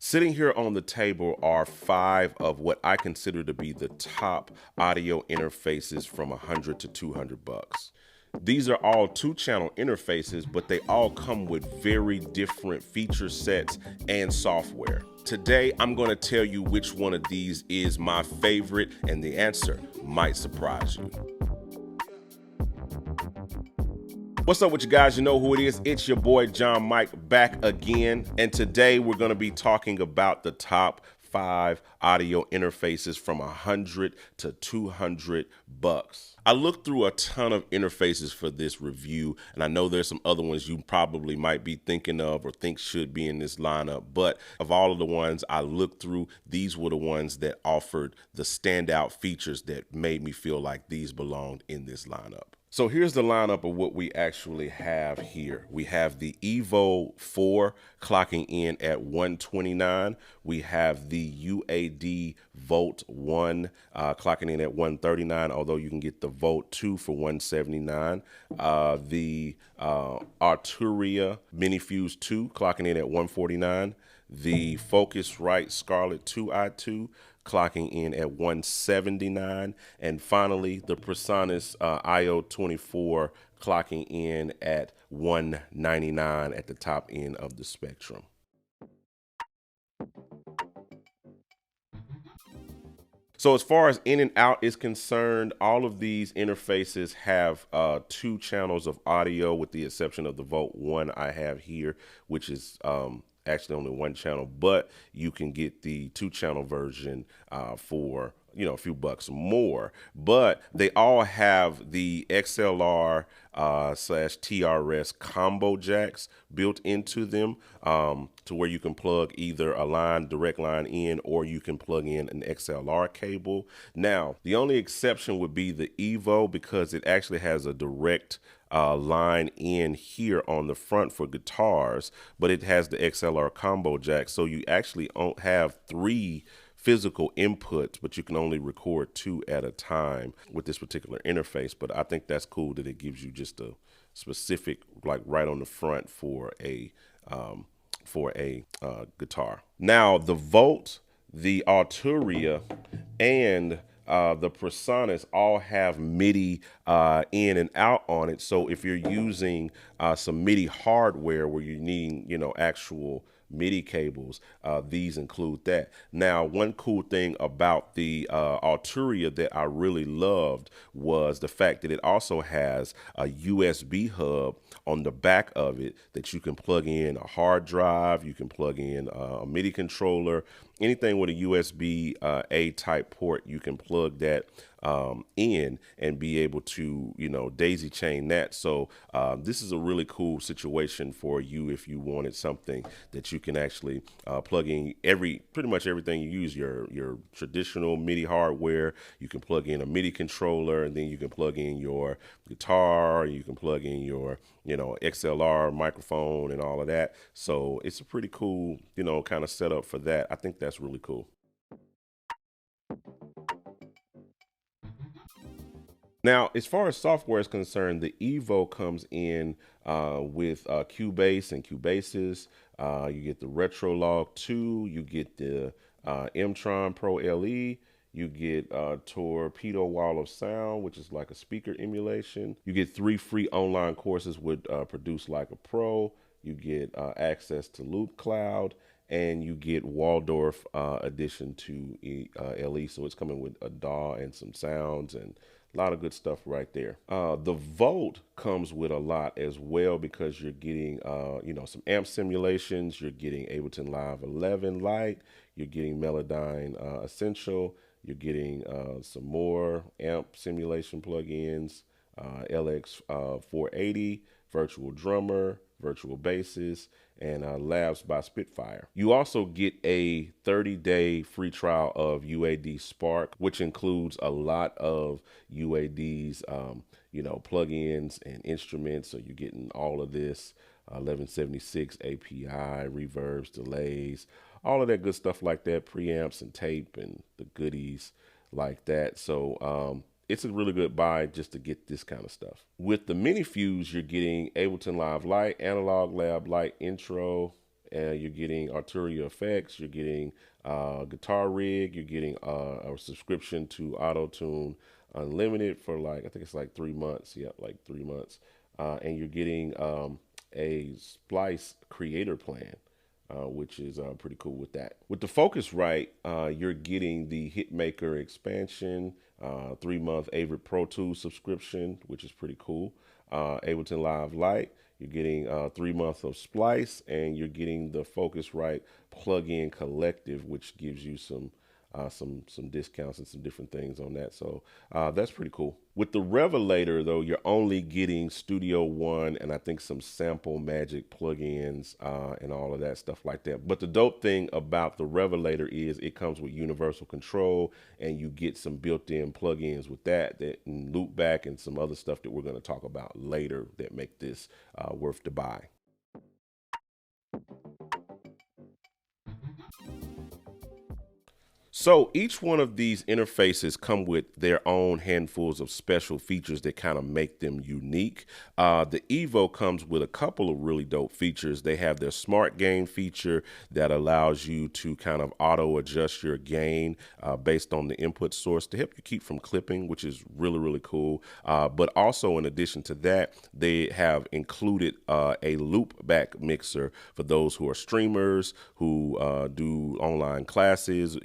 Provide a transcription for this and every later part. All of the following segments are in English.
Sitting here on the table are 5 of what I consider to be the top audio interfaces from 100 to 200 bucks. These are all 2-channel interfaces, but they all come with very different feature sets and software. Today, I'm going to tell you which one of these is my favorite, and the answer might surprise you. What's up with you guys? You know who it is. It's your boy John Mike back again. And today we're going to be talking about the top 5 audio interfaces from 100 to 200 bucks. I looked through a ton of interfaces for this review, and I know there's some other ones you probably might be thinking of or think should be in this lineup, but of all of the ones I looked through, these were the ones that offered the standout features that made me feel like these belonged in this lineup. So here's the lineup of what we actually have here. We have the EVO 4 clocking in at 129. We have the UAD Volt 1 clocking in at 139, although you can get the Volt 2 for 179. The Arturia MiniFuse 2 clocking in at 149. The Focusrite Scarlett 2i2 clocking in at 179, and finally the PreSonus IO24 clocking in at 199 at the top end of the spectrum. So as far as in and out is concerned, all of these interfaces have 2 channels of audio, with the exception of the Volt 1 I have here, which is actually only 1 channel, but you can get the 2-channel version for a few bucks more. But they all have the XLR slash TRS combo jacks built into them, to where you can plug either a direct line in, or you can plug in an XLR cable. Now, the only exception would be the EVO, because it actually has a direct line in here on the front for guitars, but it has the XLR combo jack, so you actually don't have 3 physical inputs, but you can only record 2 at a time with this particular interface. But I think that's cool that it gives you just a specific, like right on the front for a guitar. Now the Volt, the Arturia, and the PreSonus all have MIDI in and out on it. So if you're using some MIDI hardware where you're needing, actual MIDI cables, these include that. Now, one cool thing about the Arturia that I really loved was the fact that it also has a USB hub on the back of it that you can plug in a hard drive, you can plug in a MIDI controller, anything with a USB A type port, you can plug that in and be able to, daisy chain that. So this is a really cool situation for you if you wanted something that you can actually plug in pretty much everything you use, your traditional MIDI hardware. You can plug in a MIDI controller, and then you can plug in your guitar, you can plug in your XLR microphone and all of that. So it's a pretty cool, kind of setup for that. I think that's really cool. Now, as far as software is concerned, the EVO comes in with Cubase and Cubases. You get the Retrolog 2, you get the Mtron Pro LE, you get Torpedo Wall of Sound, which is like a speaker emulation. You get 3 free online courses with Produce Like a Pro. You get access to Loop Cloud, and you get Waldorf addition to LE. So it's coming with a DAW and some sounds and a lot of good stuff right there. The Volt comes with a lot as well, because you're getting, some amp simulations. You're getting Ableton Live 11 Lite. You're getting Melodyne Essential. You're getting some more amp simulation plugins, LX 480, Virtual Drummer, Virtual Basses, and Labs by Spitfire. You also get a 30-day free trial of UAD Spark, which includes a lot of UAD's, plugins and instruments. So you're getting all of this, 1176 API, reverbs, delays, all of that good stuff like that, preamps and tape and the goodies like that. So it's a really good buy just to get this kind of stuff. With the MiniFuse, you're getting Ableton Live Lite, Analog Lab Lite Intro, you're getting Arturia effects, you're getting guitar rig, you're getting a subscription to Auto Tune Unlimited for like, I think it's like 3 months. Yeah, like 3 months. And you're getting a Splice creator plan. Which is pretty cool with that. With the Focusrite, you're getting the Hitmaker expansion, 3 month Avid Pro Tools subscription, which is pretty cool. Ableton Live Lite, you're getting 3 months of Splice, and you're getting the Focusrite plugin collective, which gives you some discounts and some different things on that. So that's pretty cool. With the Revelator, though, you're only getting Studio One and I think some Sample Magic plugins and all of that stuff like that. But the dope thing about the Revelator is it comes with universal control, and you get some built-in plugins with that and loopback and some other stuff that we're going to talk about later that make this worth the buy. So each one of these interfaces come with their own handfuls of special features that kind of make them unique. The EVO comes with a couple of really dope features. They have their smart gain feature that allows you to kind of auto adjust your gain based on the input source to help you keep from clipping, which is really, really cool. But also in addition to that, they have included a loop back mixer for those who are streamers, who do online classes,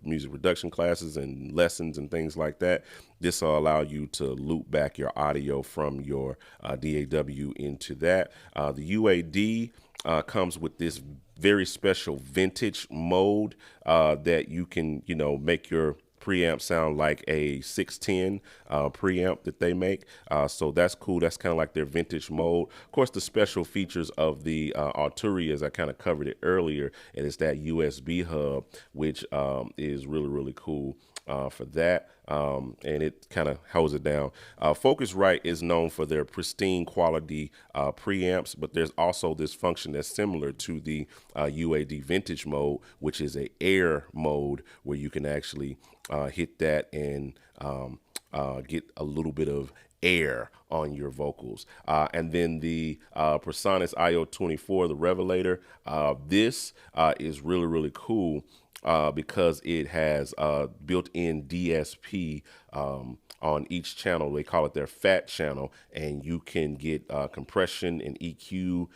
music production classes and lessons and things like that. This will allow you to loop back your audio from your DAW into that. The UAD comes with this very special vintage mode that you can, make your preamp sound like a 610 preamp that they make. So that's cool. That's kind of like their vintage mode. Of course, the special features of the Arturia, as I kind of covered it earlier, and it's that USB hub, which is really, really cool for that. And it kind of holds it down. Focusrite is known for their pristine quality preamps, but there's also this function that's similar to the UAD vintage mode, which is a air mode where you can actually hit that and get a little bit of air on your vocals. And then the PreSonus IO24, the Revelator, this is really, really cool because it has built-in DSP on each channel. They call it their fat channel, and you can get compression and EQ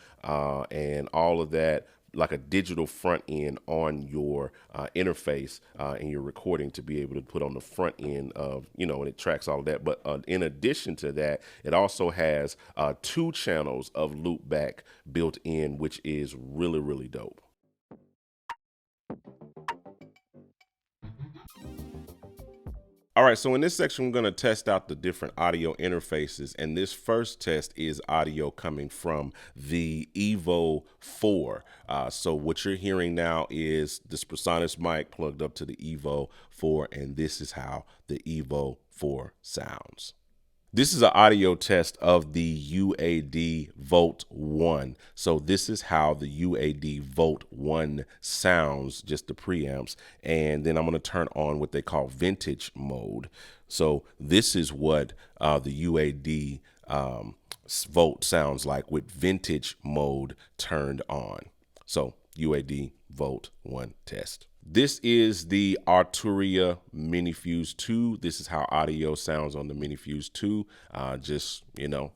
and all of that, like a digital front end on your interface and your recording to be able to put on the front end of, and it tracks all of that. But in addition to that, it also has 2 channels of loopback built in, which is really, really dope. All right, so in this section, we're going to test out the different audio interfaces, and this first test is audio coming from the EVO 4. So what you're hearing now is this PreSonus mic plugged up to the EVO 4, and this is how the EVO 4 sounds. This is an audio test of the UAD Volt 1. So this is how the UAD Volt 1 sounds, just the preamps. And then I'm going to turn on what they call vintage mode. So this is what the UAD Volt sounds like with vintage mode turned on. So UAD Volt 1 test. This is the Arturia MiniFuse 2. This is how audio sounds on the MiniFuse 2. Just,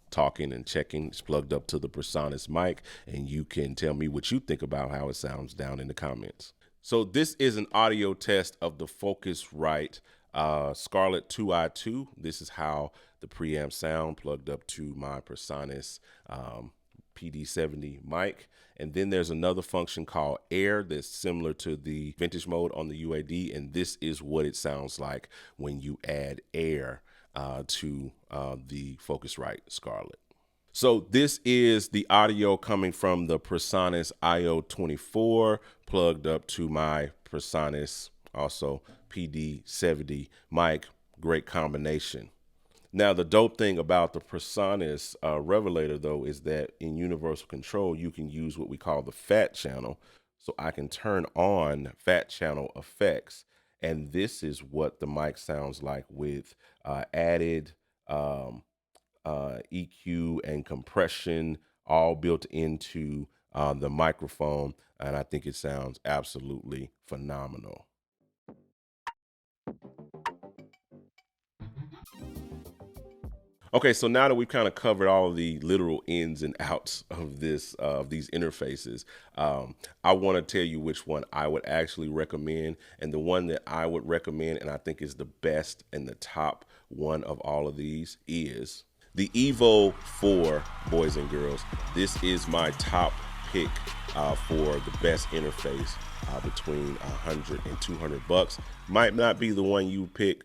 talking and checking. It's plugged up to the PreSonus mic, and you can tell me what you think about how it sounds down in the comments. So this is an audio test of the Focusrite Scarlett 2i2. This is how the preamp sound plugged up to my PreSonus PD70 mic. And then there's another function called air that's similar to the vintage mode on the UAD. And this is what it sounds like when you add air to the Focusrite Scarlett. So this is the audio coming from the PreSonus IO24 plugged up to my PreSonus also PD70 mic. Great combination. Now, the dope thing about the PreSonus Revelator, though, is that in universal control, you can use what we call the fat channel. So I can turn on fat channel effects. And this is what the mic sounds like with added EQ and compression all built into the microphone, and I think it sounds absolutely phenomenal. Okay, so now that we've kind of covered all of the literal ins and outs of this of these interfaces, I want to tell you which one I would actually recommend, and the one that I would recommend, and I think is the best and the top one of all of these, is the EVO 4, boys and girls. This is my top pick for the best interface between 100 and 200 bucks. Might not be the one you pick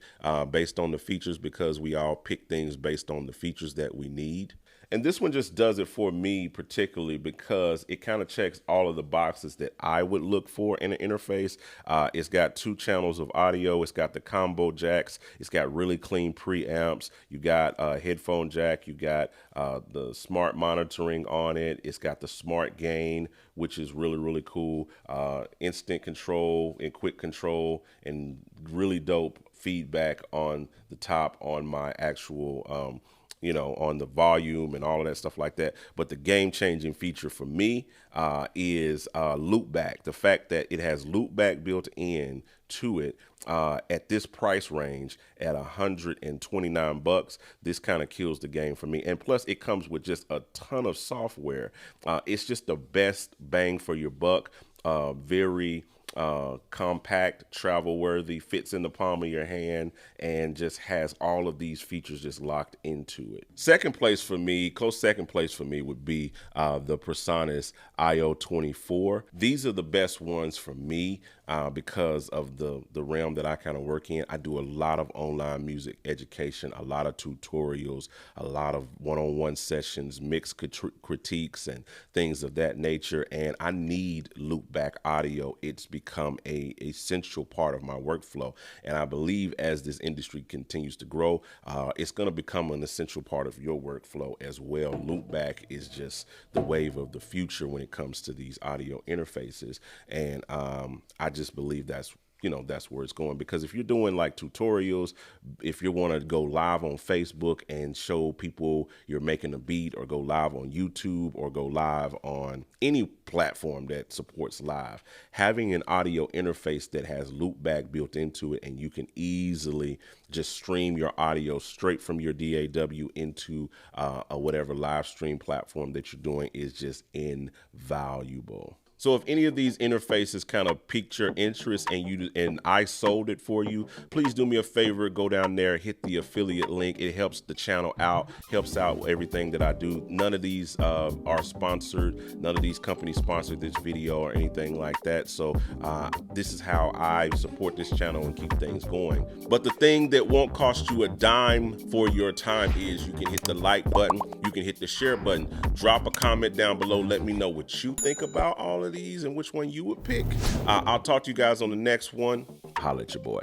based on the features, because we all pick things based on the features that we need. And this one just does it for me particularly because it kind of checks all of the boxes that I would look for in an interface. It's got 2 channels of audio. It's got the combo jacks. It's got really clean preamps. You got a headphone jack. You got the smart monitoring on it. It's got the smart gain, which is really, really cool. Instant control and quick control, and really dope feedback on the top on my actual on the volume and all of that stuff like that. But the game-changing feature for me is loopback. The fact that it has loopback built in to it at this price range at 129 bucks, this kind of kills the game for me. And plus, it comes with just a ton of software. It's just the best bang for your buck. Very compact, travel worthy, fits in the palm of your hand, and just has all of these features just locked into it. Second place for me, close second place for me, would be the PreSonus IO24. These are the best ones for me because of the realm that I kind of work in. I do a lot of online music education, a lot of tutorials, a lot of one-on-one sessions, mixed critiques, and things of that nature. And I need loopback audio. It's become a essential part of my workflow. And I believe as this industry continues to grow, it's going to become an essential part of your workflow as well. Loopback is just the wave of the future when it comes to these audio interfaces. And I just believe that's where it's going, because if you're doing like tutorials, if you want to go live on Facebook and show people you're making a beat, or go live on YouTube, or go live on any platform that supports live, having an audio interface that has loopback built into it, and you can easily just stream your audio straight from your DAW into whatever live stream platform that you're doing, is just invaluable. So if any of these interfaces kind of piqued your interest and I sold it for you, please do me a favor, go down there, hit the affiliate link. It helps the channel out, helps out everything that I do. None of these are sponsored. None of these companies sponsored this video or anything like that. So this is how I support this channel and keep things going. But the thing that won't cost you a dime for your time is you can hit the like button, you can hit the share button, drop a comment down below, let me know what you think about all of these and which one you would pick. I'll talk to you guys on the next one. Holla at your boy.